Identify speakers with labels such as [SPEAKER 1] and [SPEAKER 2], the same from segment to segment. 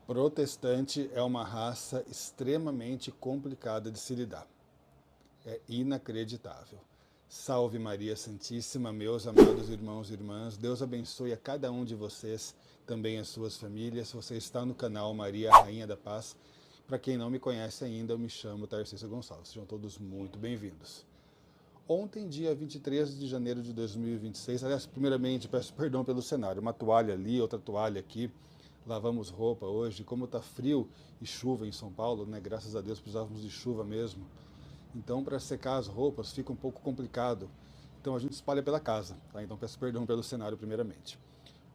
[SPEAKER 1] Protestante é uma raça extremamente complicada de se lidar. É inacreditável. Salve Maria Santíssima, meus amados irmãos e irmãs. Deus abençoe a cada um de vocês, também as suas famílias. Você está no canal Maria, Rainha da Paz. Para quem não me conhece ainda, eu me chamo Tarcísio Gonçalves. Sejam todos muito bem-vindos. Ontem, dia 23 de janeiro de 2026, aliás, primeiramente, peço perdão pelo cenário. Uma toalha ali, outra toalha aqui. Lavamos roupa hoje. Como está frio e chuva em São Paulo, né? Graças a Deus precisávamos de chuva mesmo. Então, para secar as roupas fica um pouco complicado. Então, a gente espalha pela casa, tá? Então, peço perdão pelo cenário primeiramente.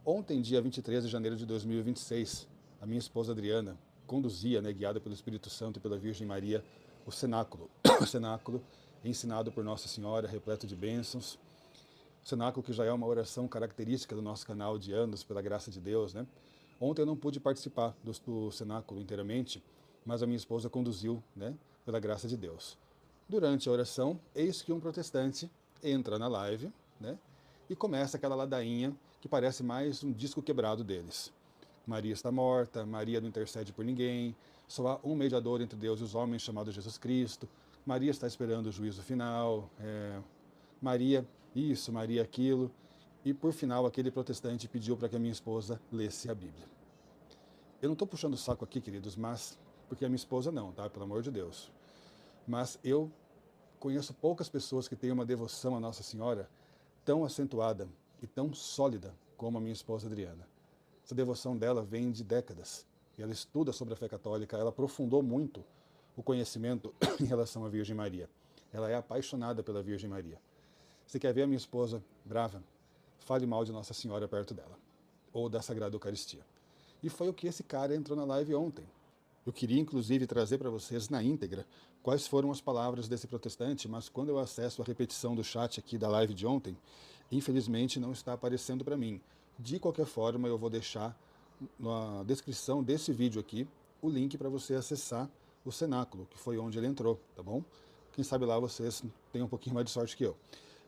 [SPEAKER 1] Ontem, dia 23 de janeiro de 2026, a minha esposa Adriana conduzia, né, guiada pelo Espírito Santo e pela Virgem Maria, o cenáculo. O cenáculo ensinado por Nossa Senhora, repleto de bênçãos. O cenáculo que já é uma oração característica do nosso canal de anos, pela graça de Deus, né? Ontem eu não pude participar do cenáculo inteiramente, mas a minha esposa conduziu, né, pela graça de Deus. Durante a oração, eis que um protestante entra na live, né, e começa aquela ladainha que parece mais um disco quebrado deles. Maria está morta, Maria não intercede por ninguém, só há um mediador entre Deus e os homens chamado Jesus Cristo, Maria está esperando o juízo final, Maria isso, Maria aquilo, e por final aquele protestante pediu para que a minha esposa lesse a Bíblia. Eu não estou puxando o saco aqui, queridos, mas porque a minha esposa não, tá? Pelo amor de Deus. Mas eu conheço poucas pessoas que têm uma devoção à Nossa Senhora tão acentuada e tão sólida como a minha esposa Adriana. Essa devoção dela vem de décadas. E ela estuda sobre a fé católica, ela aprofundou muito o conhecimento em relação à Virgem Maria. Ela é apaixonada pela Virgem Maria. Você quer ver a minha esposa brava? Fale mal de Nossa Senhora perto dela. Ou da Sagrada Eucaristia. E foi o que esse cara entrou na live ontem. Eu queria, inclusive, trazer para vocês na íntegra quais foram as palavras desse protestante, mas quando eu acesso a repetição do chat aqui da live de ontem, infelizmente não está aparecendo para mim. De qualquer forma, eu vou deixar na descrição desse vídeo aqui o link para você acessar o cenáculo, que foi onde ele entrou, tá bom? Quem sabe lá vocês têm um pouquinho mais de sorte que eu.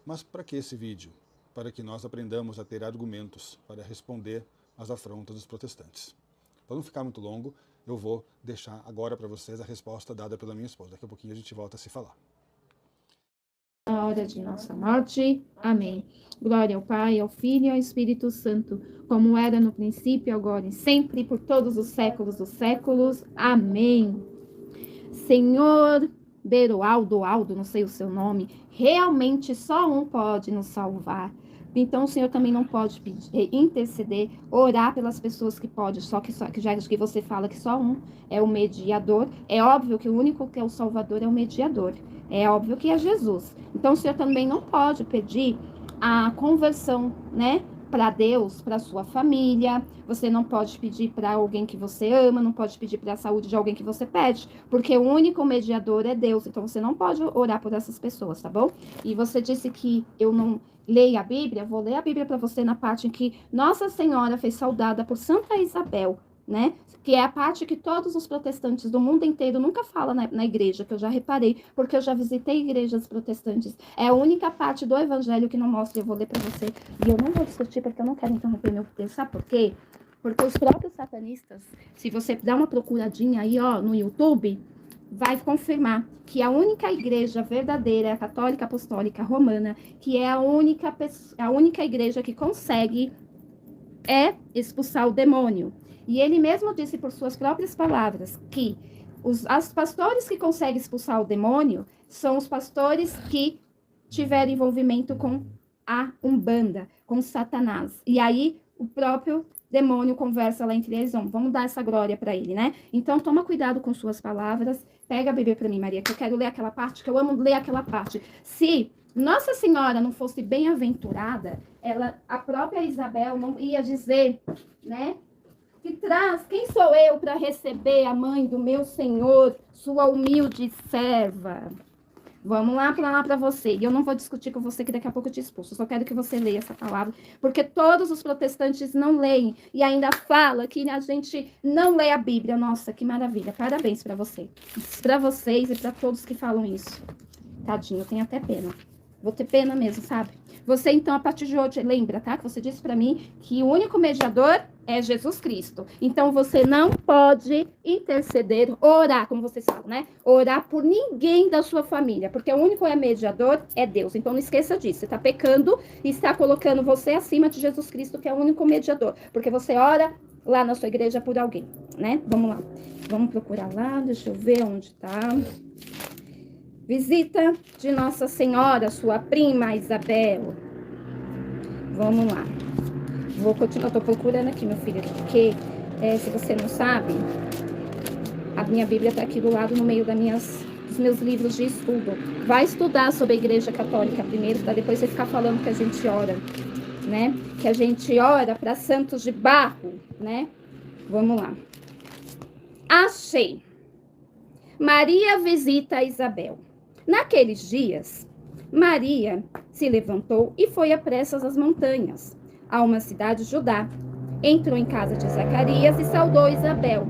[SPEAKER 1] Mas para que esse vídeo? Para que nós aprendamos a ter argumentos para responder às afrontas dos protestantes. Para não ficar muito longo, eu vou deixar agora para vocês a resposta dada pela minha esposa. Daqui a pouquinho a gente volta a se falar.
[SPEAKER 2] Na hora de nossa morte. Amém. Glória ao Pai, ao Filho e ao Espírito Santo, como era no princípio, agora e sempre, por todos os séculos dos séculos. Amém. Senhor Aldo, não sei o seu nome, realmente só um pode nos salvar. Então o Senhor também não pode pedir, interceder, orar pelas pessoas que pode, só que já que você fala que só um é o mediador, é óbvio que o único que é o Salvador é o mediador. É óbvio que é Jesus. Então o Senhor também não pode pedir a conversão, né, para Deus, para sua família. Você não pode pedir para alguém que você ama, não pode pedir para a saúde de alguém que você pede, porque o único mediador é Deus. Então você não pode orar por essas pessoas, tá bom? E você disse que eu não leio a Bíblia, vou ler a Bíblia para você na parte em que Nossa Senhora foi saudada por Santa Isabel, né? Que é a parte que todos os protestantes do mundo inteiro nunca falam na igreja, que eu já reparei, porque eu já visitei igrejas protestantes. É a única parte do evangelho que não mostra, eu vou ler para você, e eu não vou discutir porque eu não quero interromper meu texto, sabe por quê? Porque os próprios satanistas, se você dá uma procuradinha aí, ó, no YouTube, vai confirmar que a única igreja verdadeira é a Católica Apostólica Romana, que é a única igreja que consegue expulsar o demônio. E ele mesmo disse por suas próprias palavras que os pastores que conseguem expulsar o demônio são os pastores que tiveram envolvimento com a Umbanda, com Satanás. E aí o próprio demônio conversa lá entre eles, vamos dar essa glória para ele, né? Então toma cuidado com suas palavras. Pega a Bíblia para mim, Maria, que eu quero ler aquela parte, que eu amo ler aquela parte. Se Nossa Senhora não fosse bem-aventurada, a própria Isabel não ia dizer, né? Quem sou eu para receber a mãe do meu Senhor, sua humilde serva? Vamos lá para você. E eu não vou discutir com você que daqui a pouco eu te expulso. Eu só quero que você leia essa palavra, porque todos os protestantes não leem e ainda fala que a gente não lê a Bíblia. Nossa, que maravilha. Parabéns para você. Para vocês e para todos que falam isso. Tadinho, eu tenho até pena. Vou ter pena mesmo, sabe? Você, então, a partir de hoje, lembra, tá? Que você disse para mim que o único mediador é Jesus Cristo. Então, você não pode interceder, orar, como vocês falam, né? Orar por ninguém da sua família, porque o único mediador é Deus. Então, não esqueça disso. Você está pecando e está colocando você acima de Jesus Cristo, que é o único mediador. Porque você ora lá na sua igreja por alguém, né? Vamos lá. Vamos procurar lá, deixa eu ver onde tá. Visita de Nossa Senhora, sua prima Isabel. Vamos lá. Vou continuar, tô procurando aqui, meu filho, porque se você não sabe, a minha Bíblia tá aqui do lado, no meio dos meus livros de estudo. Vai estudar sobre a Igreja Católica primeiro, para depois você ficar falando que a gente ora, né? Que a gente ora para santos de barro, né? Vamos lá. Achei. Maria visita Isabel. Naqueles dias, Maria se levantou e foi a pressas às montanhas, a uma cidade de Judá. Entrou em casa de Zacarias e saudou Isabel.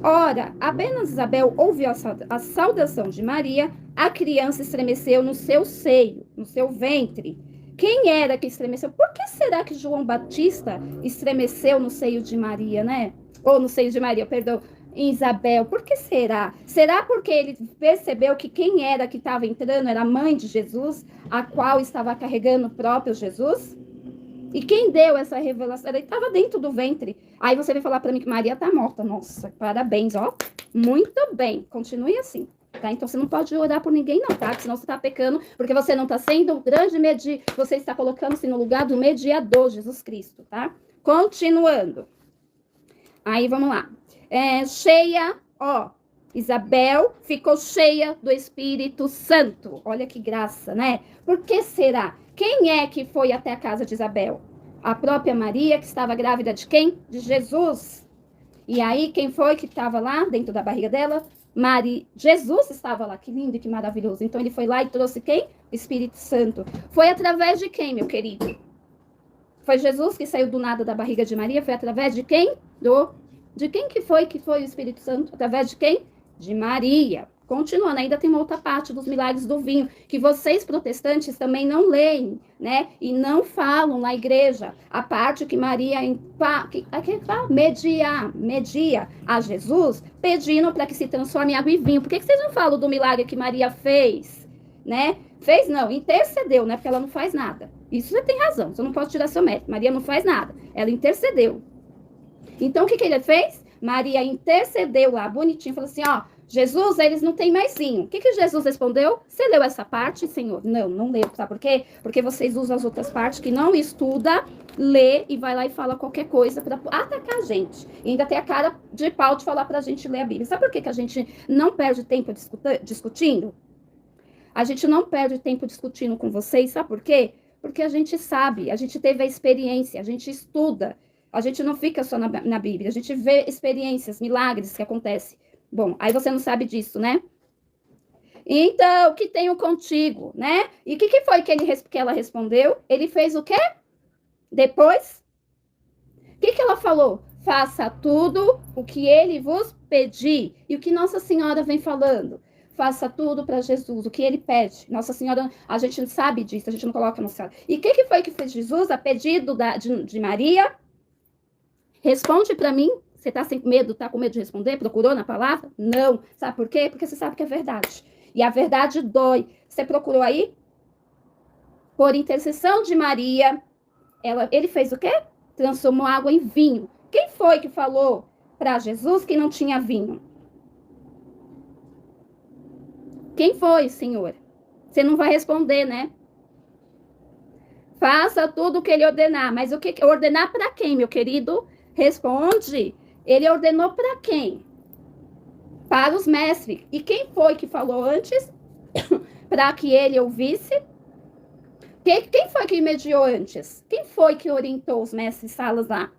[SPEAKER 2] Ora, apenas Isabel ouviu a saudação de Maria, a criança estremeceu no seu seio, no seu ventre. Quem era que estremeceu? Por que será que João Batista estremeceu no seio de Maria, né? Ou no seio de Maria, perdão. Isabel, por que será? Será porque ele percebeu que quem era que estava entrando era a mãe de Jesus, a qual estava carregando o próprio Jesus? E quem deu essa revelação? Ele estava dentro do ventre. Aí você vem falar para mim que Maria está morta. Nossa, parabéns, ó. Muito bem, continue assim. Tá? Então você não pode orar por ninguém não, tá? Senão você está pecando, porque você não está sendo o grande mediador, você está colocando-se no lugar do mediador, Jesus Cristo, tá? Continuando. Aí vamos lá. Cheia, ó, Isabel ficou cheia do Espírito Santo. Olha que graça, né? Por que será? Quem é que foi até a casa de Isabel? A própria Maria, que estava grávida de quem? De Jesus. E aí, quem foi que estava lá dentro da barriga dela? Jesus estava lá, que lindo e que maravilhoso. Então, ele foi lá e trouxe quem? O Espírito Santo. Foi através de quem, meu querido? Foi Jesus que saiu do nada da barriga de Maria? Foi através de quem? De quem que foi o Espírito Santo? Através de quem? De Maria. Continuando, ainda tem uma outra parte dos milagres do vinho, que vocês protestantes também não leem, né? E não falam na igreja. A parte que Maria media a Jesus, pedindo para que se transforme em água e vinho. Por que vocês não falam do milagre que Maria fez, né? Fez não, intercedeu, né? Porque ela não faz nada. Isso você tem razão, você não pode tirar seu mérito. Maria não faz nada, ela intercedeu. Então, o que ele fez? Maria intercedeu lá, bonitinho, falou assim, ó, Jesus, eles não têm mais vinho. O que Jesus respondeu? Você leu essa parte, Senhor? Não leu, sabe por quê? Porque vocês usam as outras partes que não estuda, lê e vai lá e fala qualquer coisa para atacar a gente. E ainda tem a cara de pau de falar pra gente ler a Bíblia. Sabe por que a gente não perde tempo discutindo? A gente não perde tempo discutindo com vocês, sabe por quê? Porque a gente sabe, a gente teve a experiência, a gente estuda. A gente não fica só na Bíblia, a gente vê experiências, milagres que acontecem. Bom, aí você não sabe disso, né? Então, o que tenho contigo, né? E o que foi que ela respondeu? Ele fez o quê? Depois? O que ela falou? Faça tudo o que ele vos pedir. E o que Nossa Senhora vem falando? Faça tudo para Jesus, o que ele pede. Nossa Senhora, a gente não sabe disso, a gente não coloca no céu. E o que foi que fez Jesus a pedido de Maria? Responde para mim. Você tá sem medo, tá com medo de responder? Procurou na palavra? Não. Sabe por quê? Porque você sabe que é verdade. E a verdade dói. Você procurou aí? Por intercessão de Maria, ele fez o quê? Transformou água em vinho. Quem foi que falou para Jesus que não tinha vinho? Quem foi, Senhor? Você não vai responder, né? Faça tudo o que ele ordenar. Mas o que ordenar para quem, meu querido? Responde. Ele ordenou para quem? Para os mestres. E quem foi que falou antes? Para que ele ouvisse? Quem foi que mediou antes? Quem foi que orientou os mestres salas lá?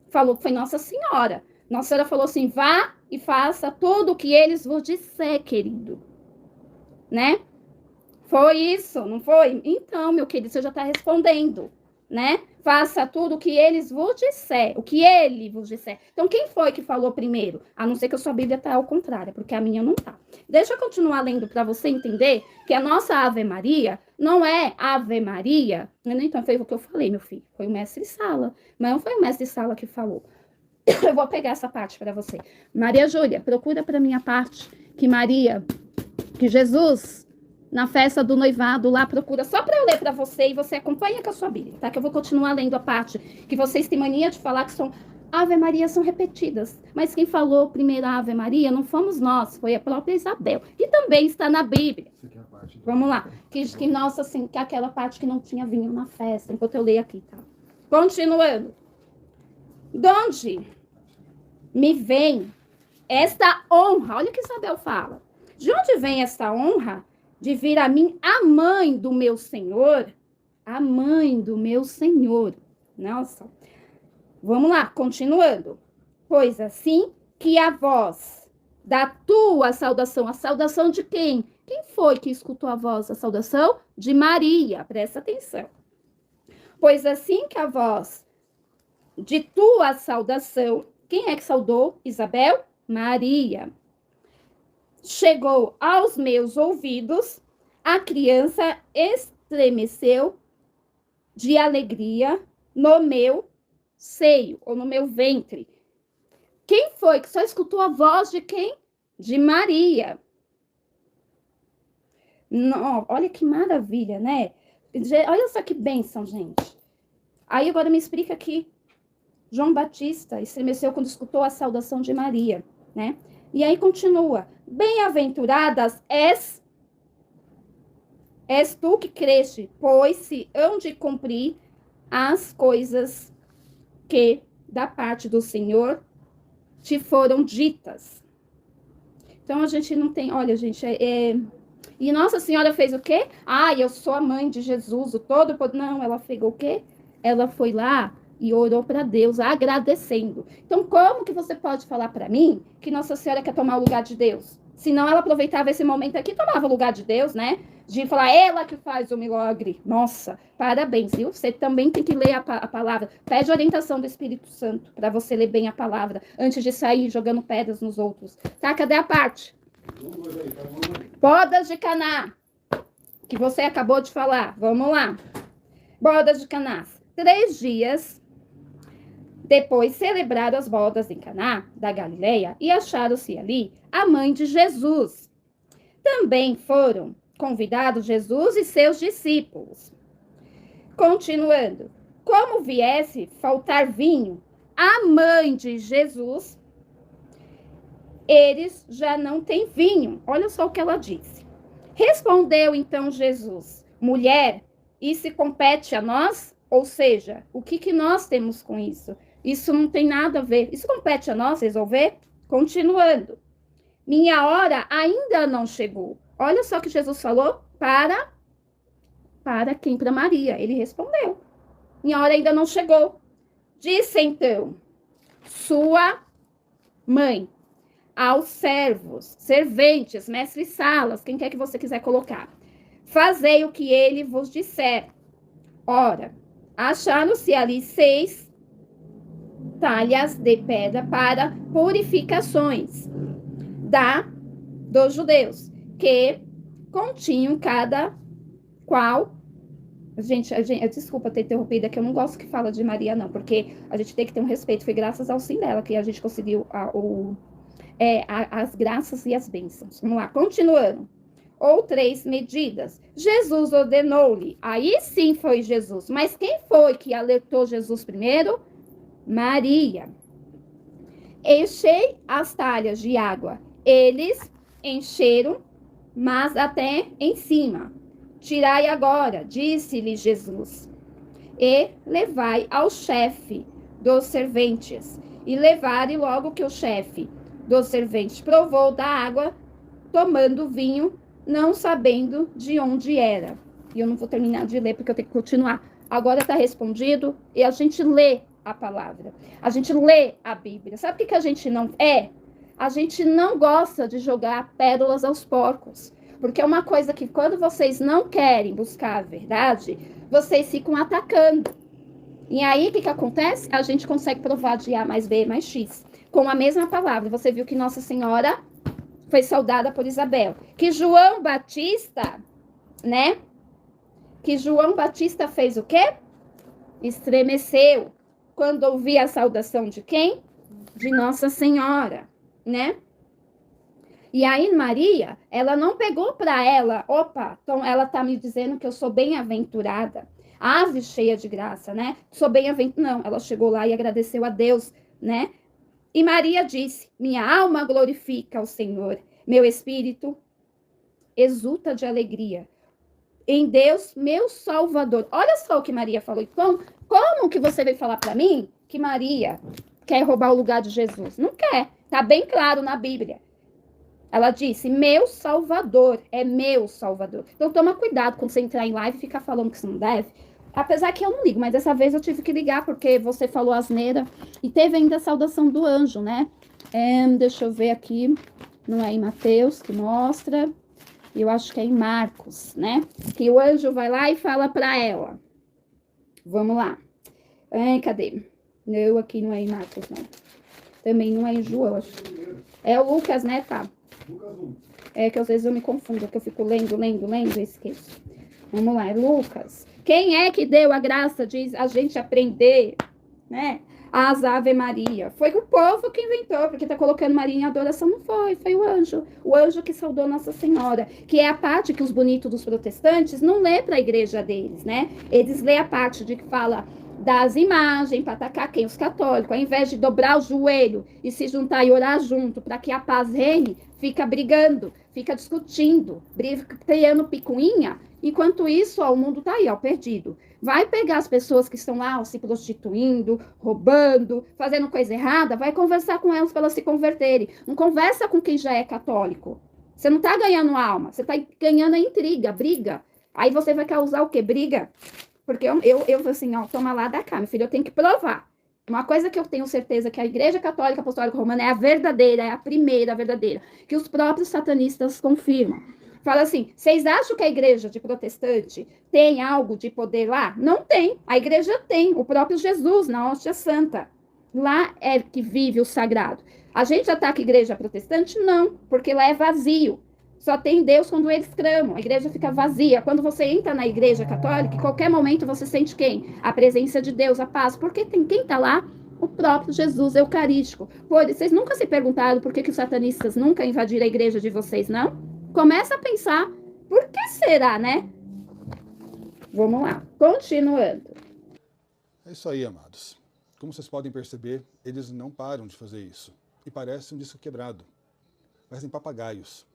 [SPEAKER 2] Falou que foi Nossa Senhora. Nossa Senhora falou assim, vá e faça tudo o que eles vos disser, querido. Né? Foi isso, não foi? Então, meu querido, você já está respondendo, né? Faça tudo o que eles vos disser, o que ele vos disser. Então, quem foi que falou primeiro? A não ser que a sua Bíblia está ao contrário, porque a minha não está. Deixa eu continuar lendo para você entender que a nossa Ave Maria não é Ave Maria. Então, foi o que eu falei, meu filho. Foi o mestre Sala. Mas não foi o mestre Sala que falou. Eu vou pegar essa parte para você. Maria Júlia, procura para mim a parte que Jesus, na festa do noivado, lá procura, só para eu ler para você e você acompanha com a sua Bíblia, tá? Que eu vou continuar lendo a parte que vocês têm mania de falar que são Ave Maria são repetidas. Mas quem falou primeiro Ave Maria não fomos nós, foi a própria Isabel. E também está na Bíblia. Vamos lá. Que nossa, assim, que aquela parte que não tinha vinho na festa, enquanto eu leio aqui, tá? Continuando. De onde me vem esta honra? Olha o que Isabel fala. De onde vem esta honra de vir a mim a mãe do meu Senhor? A mãe do meu Senhor. Nossa. Vamos lá, continuando. Pois assim que a voz da tua saudação, a saudação de quem? Quem foi que escutou a voz, a saudação? De Maria, presta atenção. Pois assim que a voz de tua saudação, quem é que saudou? Isabel? Maria. Chegou aos meus ouvidos, a criança estremeceu de alegria no meu seio, ou no meu ventre. Quem foi que só escutou a voz de quem? De Maria. Não, olha que maravilha, né? Olha só que bênção, gente. Aí agora me explica aqui. João Batista estremeceu quando escutou a saudação de Maria, né? E aí continua. Bem-aventuradas és tu que creste, pois se hão de cumprir as coisas que da parte do Senhor te foram ditas. Então a gente não tem, olha, gente, e Nossa Senhora fez o quê? Eu sou a mãe de Jesus, o todo poder. Não, ela fez o quê? Ela foi lá e orou para Deus, agradecendo. Então, como que você pode falar para mim que Nossa Senhora quer tomar o lugar de Deus? Senão ela aproveitava esse momento aqui e tomava o lugar de Deus, né? De falar, ela que faz o milagre. Nossa, parabéns, viu? Você também tem que ler a palavra. Pede orientação do Espírito Santo para você ler bem a palavra, antes de sair jogando pedras nos outros. Tá, cadê a parte? Bodas de Caná, que você acabou de falar. Vamos lá. Bodas de Caná. 3 dias depois celebraram as bodas em Caná, da Galileia, e acharam-se ali a mãe de Jesus. Também foram convidados Jesus e seus discípulos. Continuando. Como viesse faltar vinho, a mãe de Jesus, eles já não têm vinho. Olha só o que ela disse. Respondeu então Jesus, mulher, isso compete a nós? Ou seja, o que nós temos com isso? Isso não tem nada a ver. Isso compete a nós resolver? Continuando. Minha hora ainda não chegou. Olha só o que Jesus falou para quem? Para Maria. Ele respondeu. Minha hora ainda não chegou. Disse então sua mãe aos servos, serventes, mestres salas, quem quer que você quiser colocar. Fazei o que ele vos disser. Ora, acharam-se ali 6 talhas de pedra para purificações dos judeus, que continham cada qual. Gente, desculpa ter interrompido, é que eu não gosto que fala de Maria, não, porque a gente tem que ter um respeito. Foi graças ao sim dela que a gente conseguiu as graças e as bênçãos. Vamos lá, continuando. Ou 3 medidas. Jesus ordenou-lhe. Aí sim foi Jesus. Mas quem foi que alertou Jesus primeiro? Maria. Enchei as talhas de água. Eles encheram, mas até em cima. Tirai agora, disse-lhe Jesus, e levai ao chefe dos serventes. E levaram logo que o chefe dos serventes provou da água, tomando vinho, não sabendo de onde era. E eu não vou terminar de ler, porque eu tenho que continuar. Agora está respondido, e a gente lê a palavra. A gente lê a Bíblia. Sabe o que a gente não é? A gente não gosta de jogar pérolas aos porcos. Porque é uma coisa que quando vocês não querem buscar a verdade, vocês ficam atacando. E aí, o que acontece? A gente consegue provar de A mais B mais X. Com a mesma palavra. Você viu que Nossa Senhora foi saudada por Isabel. Que João Batista, né? Que João Batista fez o quê? Estremeceu. Quando ouvia a saudação de quem? De Nossa Senhora, né? E aí Maria, ela não pegou para ela, opa, então ela tá me dizendo que eu sou bem-aventurada, ave cheia de graça, né? Sou bem-aventurada. Não, ela chegou lá e agradeceu a Deus, né? E Maria disse: minha alma glorifica o Senhor, meu espírito exulta de alegria em Deus, meu Salvador. Olha só o que Maria falou. Então, como que você veio falar para mim que Maria quer roubar o lugar de Jesus? Não quer. Tá bem claro na Bíblia. Ela disse, meu Salvador, é meu Salvador. Então toma cuidado quando você entrar em live e ficar falando que você não deve. Apesar que eu não ligo, mas dessa vez eu tive que ligar porque você falou asneira. E teve ainda a saudação do anjo, né? Deixa eu ver aqui. Não é em Mateus que mostra. Eu acho que é em Marcos, né? Que o anjo vai lá e fala para ela. Vamos lá. Cadê? Não, aqui não é em Marcos, não. Também não é em João, acho. É o Lucas, né? Tá. É que às vezes eu me confundo, que eu fico lendo e esqueço. Vamos lá, é Lucas. Quem é que deu a graça de a gente aprender, né? As Ave Maria. Foi o povo que inventou, porque tá colocando Maria em adoração. Não foi, foi o anjo. O anjo que saudou Nossa Senhora. Que é a parte que os bonitos dos protestantes não lê para a igreja deles, né? Eles lê a parte de que fala das imagens para atacar quem? Os católicos. Ao invés de dobrar o joelho e se juntar e orar junto para que a paz reine, fica brigando, fica discutindo, criando picuinha. Enquanto isso, ó, o mundo tá aí, ó, perdido. Vai pegar as pessoas que estão lá ó, se prostituindo, roubando, fazendo coisa errada, vai conversar com elas para elas se converterem. Não conversa com quem já é católico. Você não tá ganhando alma, você tá ganhando a intriga, briga. Aí você vai causar o quê? Briga. Porque eu assim, ó, toma lá da cá, meu filho, eu tenho que provar. Uma coisa que eu tenho certeza que a Igreja Católica Apostólica Romana é a verdadeira, é a primeira, a verdadeira, que os próprios satanistas confirmam. Fala assim, vocês acham que a igreja de protestante tem algo de poder lá? Não tem. A igreja tem, o próprio Jesus na hóstia santa. Lá é que vive o sagrado. A gente ataca a igreja protestante? Não, porque lá é vazio. Só tem Deus quando eles clamam. A igreja fica vazia. Quando você entra na igreja católica, em qualquer momento você sente quem? A presença de Deus, a paz. Porque tem quem está lá? O próprio Jesus eucarístico. Pô, vocês nunca se perguntaram por que os satanistas nunca invadiram a igreja de vocês, não? Começa a pensar, por que será, né? Vamos lá, continuando.
[SPEAKER 1] É isso aí, amados. Como vocês podem perceber, eles não param de fazer isso. E parece um disco quebrado. Parecem papagaios.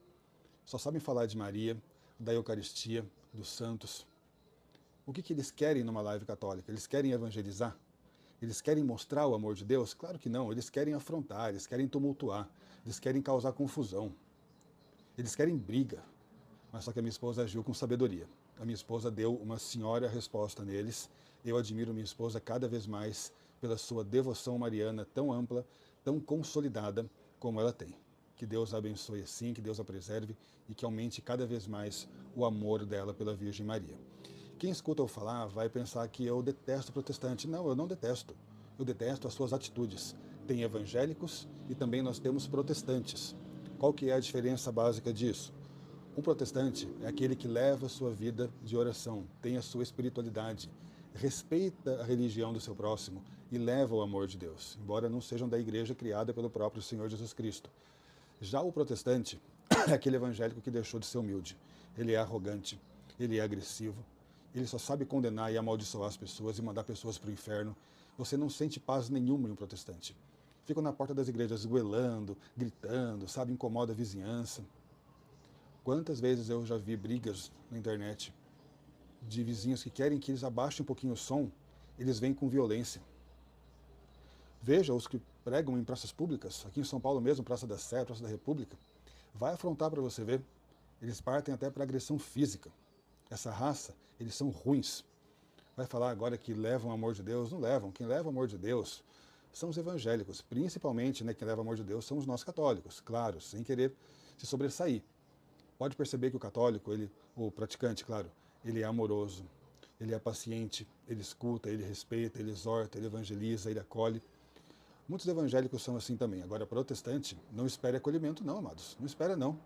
[SPEAKER 1] Só sabem falar de Maria, da Eucaristia, dos santos. O que eles querem numa live católica? Eles querem evangelizar? Eles querem mostrar o amor de Deus? Claro que não. Eles querem afrontar, eles querem tumultuar, eles querem causar confusão. Eles querem briga. Mas só que a minha esposa agiu com sabedoria. A minha esposa deu uma senhora resposta neles. Eu admiro minha esposa cada vez mais pela sua devoção mariana tão ampla, tão consolidada como ela tem. Que Deus a abençoe assim, que Deus a preserve e que aumente cada vez mais o amor dela pela Virgem Maria. Quem escuta eu falar vai pensar que eu detesto protestante. Não, eu não detesto. Eu detesto as suas atitudes. Tem evangélicos e também nós temos protestantes. Qual que é a diferença básica disso? Um protestante é aquele que leva a sua vida de oração, tem a sua espiritualidade, respeita a religião do seu próximo e leva o amor de Deus, embora não sejam da igreja criada pelo próprio Senhor Jesus Cristo. Já o protestante é aquele evangélico que deixou de ser humilde. Ele é arrogante, ele é agressivo, ele só sabe condenar e amaldiçoar as pessoas e mandar pessoas para o inferno. Você não sente paz nenhuma em um protestante. Ficam na porta das igrejas goelando, gritando, sabe, incomoda a vizinhança. Quantas vezes eu já vi brigas na internet de vizinhos que querem que eles abaixem um pouquinho o som, eles vêm com violência. Veja os que pregam em praças públicas, aqui em São Paulo mesmo, Praça da Sé, Praça da República, vai afrontar para você ver. Eles partem até para agressão física. Essa raça, eles são ruins. Vai falar agora que levam o amor de Deus? Não levam. Quem leva o amor de Deus são os evangélicos. Principalmente, né, quem leva o amor de Deus são os nós católicos. Claro, sem querer se sobressair. Pode perceber que o católico, o praticante, claro, ele é amoroso. Ele é paciente, ele escuta, ele respeita, ele exorta, ele evangeliza, ele acolhe. Muitos evangélicos são assim também. Agora, protestante, não espere acolhimento não, amados. Não espera não.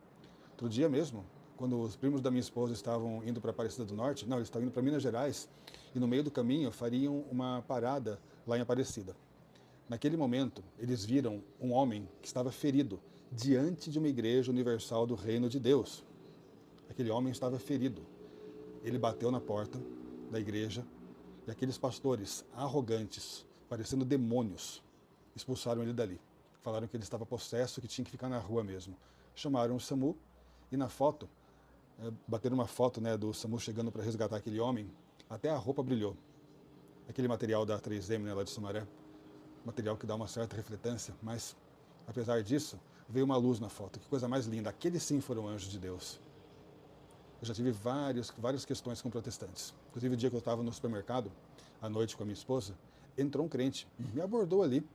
[SPEAKER 1] Outro dia mesmo, quando os primos da minha esposa estavam indo para Aparecida do Norte, não, eles estavam indo para Minas Gerais, e no meio do caminho fariam uma parada lá em Aparecida. Naquele momento, eles viram um homem que estava ferido diante de uma igreja universal do reino de Deus. Aquele homem estava ferido. Ele bateu na porta da igreja e aqueles pastores arrogantes, parecendo demônios, expulsaram ele dali. Falaram que ele estava possesso, que tinha que ficar na rua mesmo. Chamaram o SAMU e na foto, bateram uma foto, né, do SAMU chegando para resgatar aquele homem, até a roupa brilhou. Aquele material da 3M, né, lá de Sumaré, material que dá uma certa refletância, mas apesar disso, veio uma luz na foto. Que coisa mais linda. Aqueles sim foram anjos de Deus. Eu já tive várias questões com protestantes. Inclusive, o dia que eu estava no supermercado, à noite com a minha esposa, entrou um crente, me abordou ali.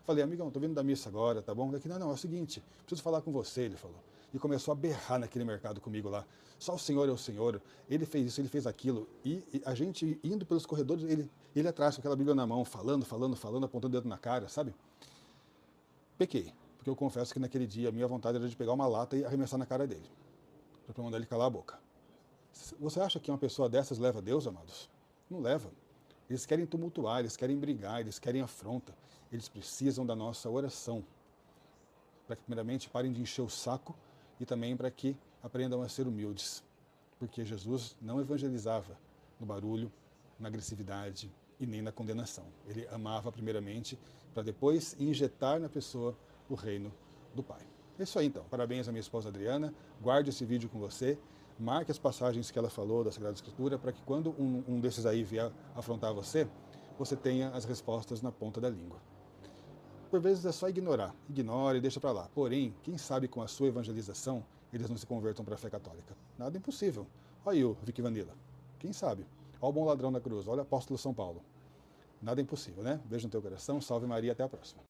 [SPEAKER 1] Falei, amigão, estou vindo da missa agora, tá bom? Daqui, não, é o seguinte, preciso falar com você, ele falou. E começou a berrar naquele mercado comigo lá. Só o Senhor é o Senhor. Ele fez isso, ele fez aquilo. E a gente indo pelos corredores, ele atrás com aquela Bíblia na mão, falando, apontando o dedo na cara, sabe? Pequei, porque eu confesso que naquele dia a minha vontade era de pegar uma lata e arremessar na cara dele, para mandar ele calar a boca. Você acha que uma pessoa dessas leva a Deus, amados? Não leva. Eles querem tumultuar, eles querem brigar, eles querem afronta. Eles precisam da nossa oração, para que primeiramente parem de encher o saco e também para que aprendam a ser humildes. Porque Jesus não evangelizava no barulho, na agressividade e nem na condenação. Ele amava primeiramente para depois injetar na pessoa o reino do Pai. É isso aí então. Parabéns à minha esposa Adriana. Guarde esse vídeo com você. Marque as passagens que ela falou da Sagrada Escritura para que quando um desses aí vier afrontar você, você tenha as respostas na ponta da língua. Por vezes é só ignorar. Ignore e deixa para lá. Porém, quem sabe com a sua evangelização, eles não se convertam para a fé católica. Nada impossível. Olha aí o Vicky Vanilla. Quem sabe? Olha o bom ladrão da cruz. Olha o apóstolo São Paulo. Nada impossível, né? Beijo no teu coração. Salve Maria. Até a próxima.